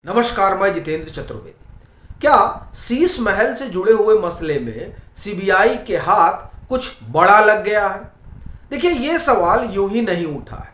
नमस्कार, मैं जितेंद्र चतुर्वेदी। क्या शीश महल से जुड़े हुए मसले में सीबीआई के हाथ कुछ बड़ा लग गया है? देखिए, ये सवाल यूं ही नहीं उठा है।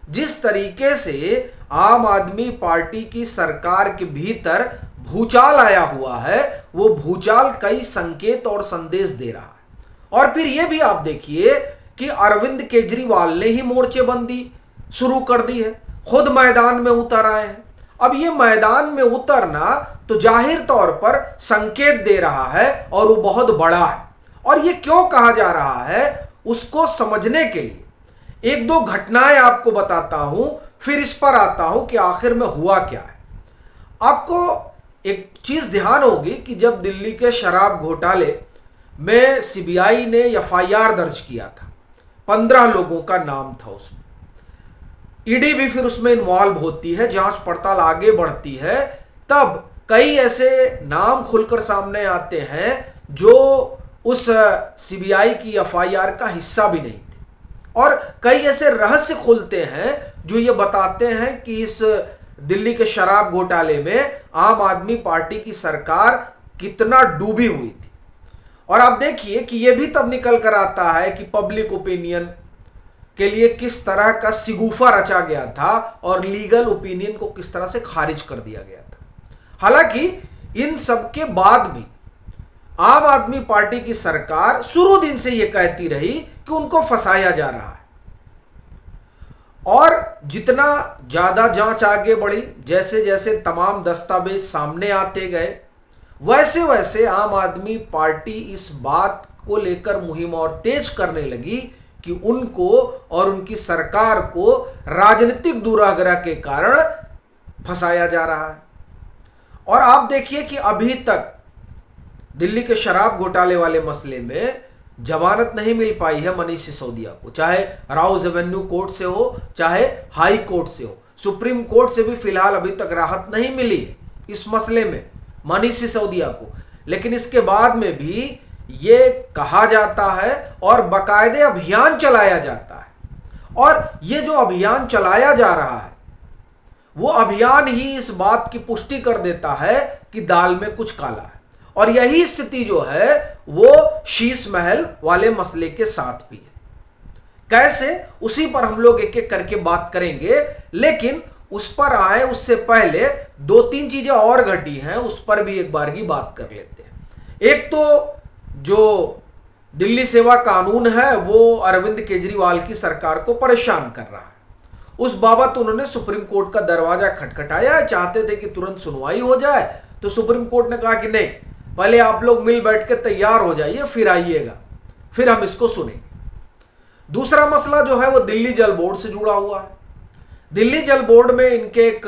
जिस तरीके से आम आदमी पार्टी की सरकार के भीतर भूचाल आया हुआ है, वो भूचाल कई संकेत और संदेश दे रहा है। और फिर ये भी आप देखिए कि अरविंद केजरीवाल ने ही मोर्चेबंदी शुरू कर दी है, खुद मैदान में उतर आए हैं। अब ये मैदान में उतरना तो जाहिर तौर पर संकेत दे रहा है और वो बहुत बड़ा है। और ये क्यों कहा जा रहा है, उसको समझने के लिए एक दो घटनाएं आपको बताता हूं, फिर इस पर आता हूं कि आखिर में हुआ क्या है। आपको एक चीज ध्यान होगी कि जब दिल्ली के शराब घोटाले में सीबीआई ने एफआईआर दर्ज किया था, 15 लोगों का नाम था उसमें। ईडी भी फिर उसमें इन्वॉल्व होती है, जांच पड़ताल आगे बढ़ती है, तब कई ऐसे नाम खुलकर सामने आते हैं जो उस सीबीआई की एफआईआर का हिस्सा भी नहीं थे। और कई ऐसे रहस्य खुलते हैं जो ये बताते हैं कि इस दिल्ली के शराब घोटाले में आम आदमी पार्टी की सरकार कितना डूबी हुई थी। और आप देखिए कि यह भी तब निकल कर आता है कि पब्लिक ओपिनियन के लिए किस तरह का सिगुफा रचा गया था और लीगल ओपिनियन को किस तरह से खारिज कर दिया गया था। हालांकि इन सब के बाद भी आम आदमी पार्टी की सरकार शुरू दिन से यह कहती रही कि उनको फंसाया जा रहा है। और जितना ज्यादा जांच आगे बढ़ी, जैसे जैसे तमाम दस्तावेज सामने आते गए, वैसे वैसे आम आदमी पार्टी इस बात को लेकर मुहिम और तेज करने लगी कि उनको और उनकी सरकार को राजनीतिक दुराग्रह के कारण फंसाया जा रहा है। और आप देखिए कि अभी तक दिल्ली के शराब घोटाले वाले मसले में जमानत नहीं मिल पाई है मनीष सिसोदिया को, चाहे राउज एवेन्यू कोर्ट से हो, चाहे हाई कोर्ट से हो। सुप्रीम कोर्ट से भी फिलहाल अभी तक राहत नहीं मिली है इस मसले में मनीष सिसोदिया को। लेकिन इसके बाद में भी ये कहा जाता है और बाकायदे अभियान चलाया जाता है। और ये जो अभियान चलाया जा रहा है, वो अभियान ही इस बात की पुष्टि कर देता है कि दाल में कुछ काला है। और यही स्थिति जो है वो शीश महल वाले मसले के साथ भी है। कैसे, उसी पर हम लोग एक एक करके बात करेंगे। लेकिन उस पर आए उससे पहले दो तीन चीजें और घटी हैं, उस पर भी एक बार की बात कर लेते हैं। एक तो जो दिल्ली सेवा कानून है वो अरविंद केजरीवाल की सरकार को परेशान कर रहा है। उस बाबत उन्होंने सुप्रीम कोर्ट का दरवाजा खटखटाया, चाहते थे कि तुरंत सुनवाई हो जाए। तो सुप्रीम कोर्ट ने कहा कि नहीं, पहले आप लोग मिल बैठ के तैयार हो जाइए, फिर आइएगा, फिर हम इसको सुनेंगे। दूसरा मसला जो है वो दिल्ली जल बोर्ड से जुड़ा हुआ है। दिल्ली जल बोर्ड में इनके एक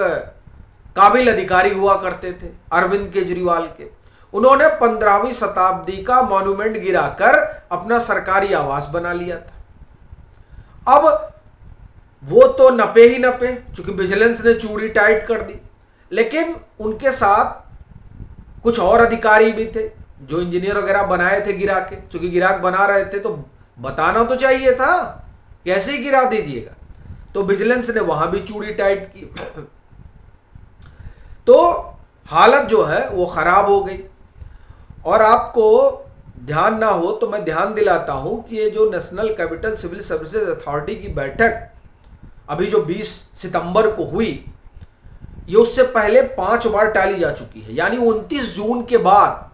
काबिल अधिकारी हुआ करते थे अरविंद केजरीवाल के। उन्होंने 15वीं शताब्दी का मॉन्यूमेंट गिराकर अपना सरकारी आवास बना लिया था। अब वो तो नपे ही नपे, चूंकि विजिलेंस ने चूड़ी टाइट कर दी। लेकिन उनके साथ कुछ और अधिकारी भी थे जो इंजीनियर वगैरह बनाए थे गिरा के। चूंकि गिराक बना रहे थे तो बताना तो चाहिए था, कैसे ही गिरा दीजिएगा। तो विजिलेंस ने वहां भी चूड़ी टाइट की। तो हालत जो है वो खराब हो गई। और आपको ध्यान ना हो तो मैं ध्यान दिलाता हूं कि ये जो national capital civil services authority की बैठक अभी जो 20 सितंबर को हुई, ये उससे पहले 5 बार टाली जा चुकी है। यानी 29 जून के बाद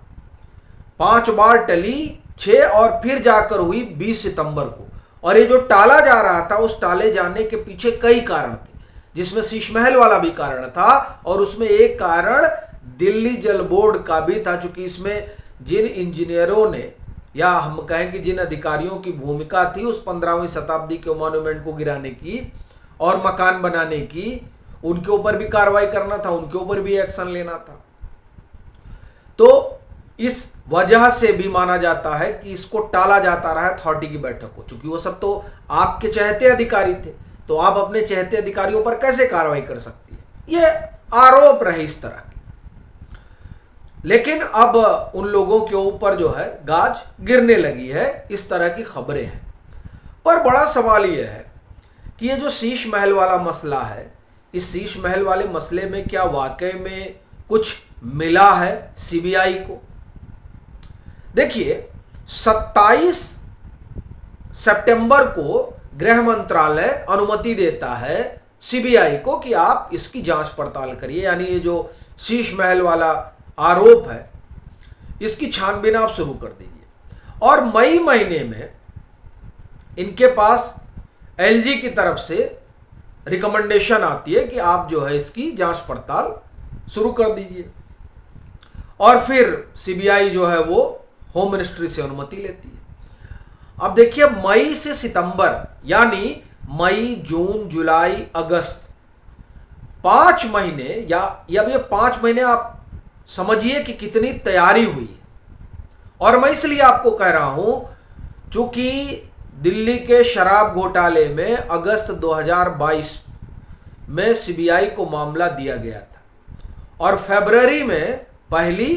5 बार टली, 6 और फिर जाकर हुई 20 सितंबर को। और ये जो टाला जा रहा था, उस टाले जाने के पीछे कई कारण थे, जिसमें शीश महल वाला भी कारण था और उसमें एक कारण दिल्ली जल बोर्ड का भी था। चूंकि इसमें जिन इंजीनियरों ने, या हम कहें कि जिन अधिकारियों की भूमिका थी उस 15वीं शताब्दी के मॉन्यूमेंट को गिराने की और मकान बनाने की, उनके ऊपर भी कार्रवाई करना था, उनके ऊपर भी एक्शन लेना था। तो इस वजह से भी माना जाता है कि इसको टाला जाता रहा अथॉरिटी की बैठक को। चूंकि वो सब तो आपके चहेते अधिकारी थे, तो आप अपने चहेते अधिकारियों पर कैसे कार्रवाई कर सकती है, ये आरोप रहे इस तरह के। लेकिन अब उन लोगों के ऊपर जो है गाज गिरने लगी है, इस तरह की खबरें हैं। पर बड़ा सवाल यह है कि ये जो शीश महल वाला मसला है, इस शीश महल वाले मसले में क्या वाकई में कुछ मिला है सीबीआई को? देखिए, 27 सितंबर को गृह मंत्रालय अनुमति देता है सीबीआई को कि आप इसकी जांच पड़ताल करिए, यानी ये जो शीश महल वाला आरोप है इसकी छानबीन आप शुरू कर दीजिए। और मई महीने में इनके पास एलजी की तरफ से रिकमेंडेशन आती है कि आप जो है इसकी जांच पड़ताल शुरू कर दीजिए। और फिर सीबीआई जो है वो होम मिनिस्ट्री से अनुमति लेती है। अब देखिए, मई से सितंबर यानी मई, जून, जुलाई, अगस्त, 5 महीने या अब ये 5 महीने आप समझिए कि कितनी तैयारी हुई। और मैं इसलिए आपको कह रहा हूं चूंकि दिल्ली के शराब घोटाले में अगस्त 2022 में सीबीआई को मामला दिया गया था और फरवरी में पहली,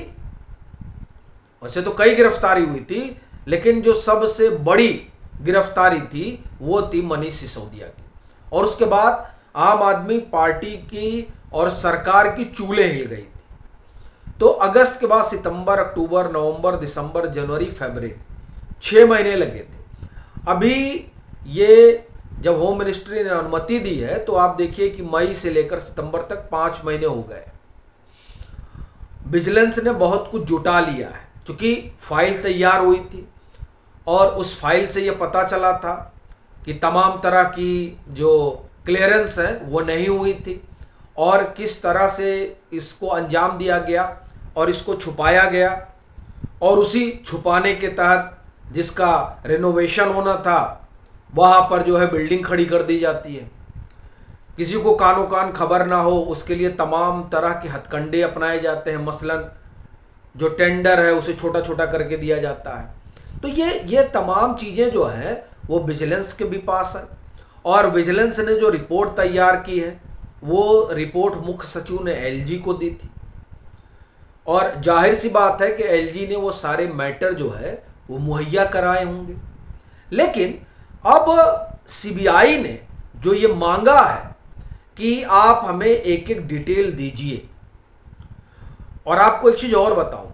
वैसे तो कई गिरफ्तारी हुई थी, लेकिन जो सबसे बड़ी गिरफ्तारी थी वो थी मनीष सिसोदिया की। और उसके बाद आम आदमी पार्टी की और सरकार की चूल्हे हिल गई थी। तो अगस्त के बाद सितंबर, अक्टूबर, नवंबर, दिसंबर, जनवरी, फरवरी, 6 महीने लगे थे। अभी ये जब होम मिनिस्ट्री ने अनुमति दी है तो आप देखिए कि मई से लेकर सितंबर तक 5 महीने हो गए। विजिलेंस ने बहुत कुछ जुटा लिया है, क्योंकि फाइल तैयार हुई थी और उस फाइल से ये पता चला था कि तमाम तरह की जो क्लियरेंस है वो नहीं हुई थी और किस तरह से इसको अंजाम दिया गया और इसको छुपाया गया। और उसी छुपाने के तहत जिसका रेनोवेशन होना था वहाँ पर जो है बिल्डिंग खड़ी कर दी जाती है। किसी को कानो कान खबर ना हो उसके लिए तमाम तरह के हथकंडे अपनाए जाते हैं। मसलन जो टेंडर है उसे छोटा छोटा करके दिया जाता है। तो ये तमाम चीज़ें जो हैं वो विजिलेंस के भी पास है। और विजिलेंस ने जो रिपोर्ट तैयार की है वो रिपोर्ट मुख्य सचिव ने एलजी को दी थी। और जाहिर सी बात है कि एलजी ने वो सारे मैटर जो है वो मुहैया कराए होंगे। लेकिन अब सीबीआई ने जो ये मांगा है कि आप हमें एक एक डिटेल दीजिए। और आपको एक चीज़ और बताऊं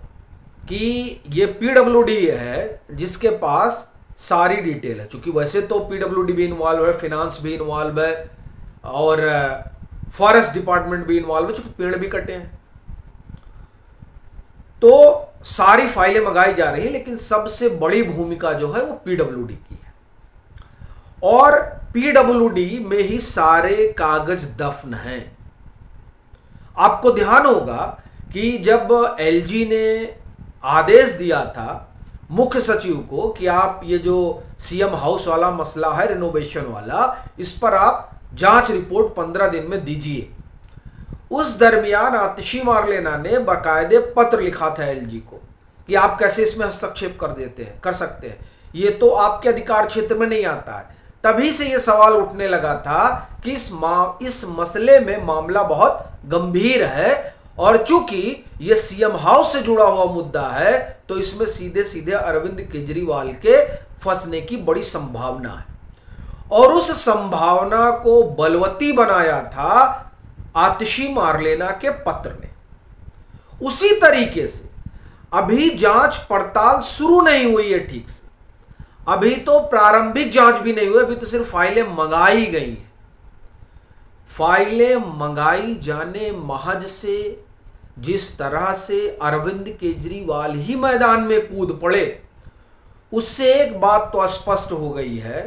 कि ये पीडब्ल्यूडी है जिसके पास सारी डिटेल है, क्योंकि वैसे तो पीडब्ल्यूडी भी इन्वॉल्व है, फिनांस भी इन्वॉल्व है और फॉरेस्ट डिपार्टमेंट भी इन्वॉल्व है, क्योंकि पेड़ भी कटे हैं। तो सारी फाइलें मंगाई जा रही है, लेकिन सबसे बड़ी भूमिका जो है वो पीडब्ल्यूडी की है। और पीडब्ल्यूडी में ही सारे कागज दफन हैं। आपको ध्यान होगा कि जब एलजी ने आदेश दिया था मुख्य सचिव को कि आप ये जो सीएम हाउस वाला मसला है रिनोवेशन वाला, इस पर आप जांच रिपोर्ट 15 दिन में दीजिए। उस दरमियान आतिशी मारलेना ने बाकायदे पत्र लिखा था एलजी को कि आप कैसे इसमें हस्तक्षेप कर सकते हैं, ये तो आपके अधिकार क्षेत्र में नहीं आता है। तभी से ये सवाल उठने लगा था कि इस मसले में मामला बहुत गंभीर है और चूंकि ये सीएम हाउस से जुड़ा हुआ मुद्दा है तो इसमें सीधे सीधे अरविंद केजरीवाल के फंसने की बड़ी संभावना है। और उस संभावना को बलवती बनाया था आतिशी मारलेना के पत्र ने। उसी तरीके से अभी जांच पड़ताल शुरू नहीं हुई है ठीक से, अभी तो प्रारंभिक जांच भी नहीं हुई, अभी तो सिर्फ फाइलें मंगाई गई हैं। फाइलें मंगाई जाने महज से जिस तरह से अरविंद केजरीवाल ही मैदान में कूद पड़े, उससे एक बात तो स्पष्ट हो गई है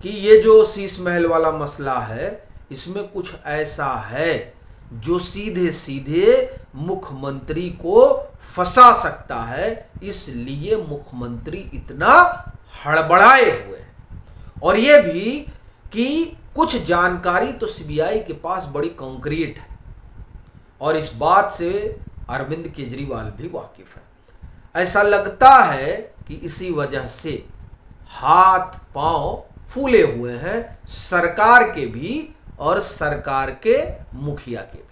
कि ये जो शीश महल वाला मसला है इसमें कुछ ऐसा है जो सीधे सीधे मुख्यमंत्री को फंसा सकता है। इसलिए मुख्यमंत्री इतना हड़बड़ाए हुए हैं। और ये भी कि कुछ जानकारी तो सीबीआई के पास बड़ी कॉन्क्रीट है और इस बात से अरविंद केजरीवाल भी वाकिफ है। ऐसा लगता है कि इसी वजह से हाथ पांव फूले हुए हैं सरकार के भी और सरकार के मुखिया के भी।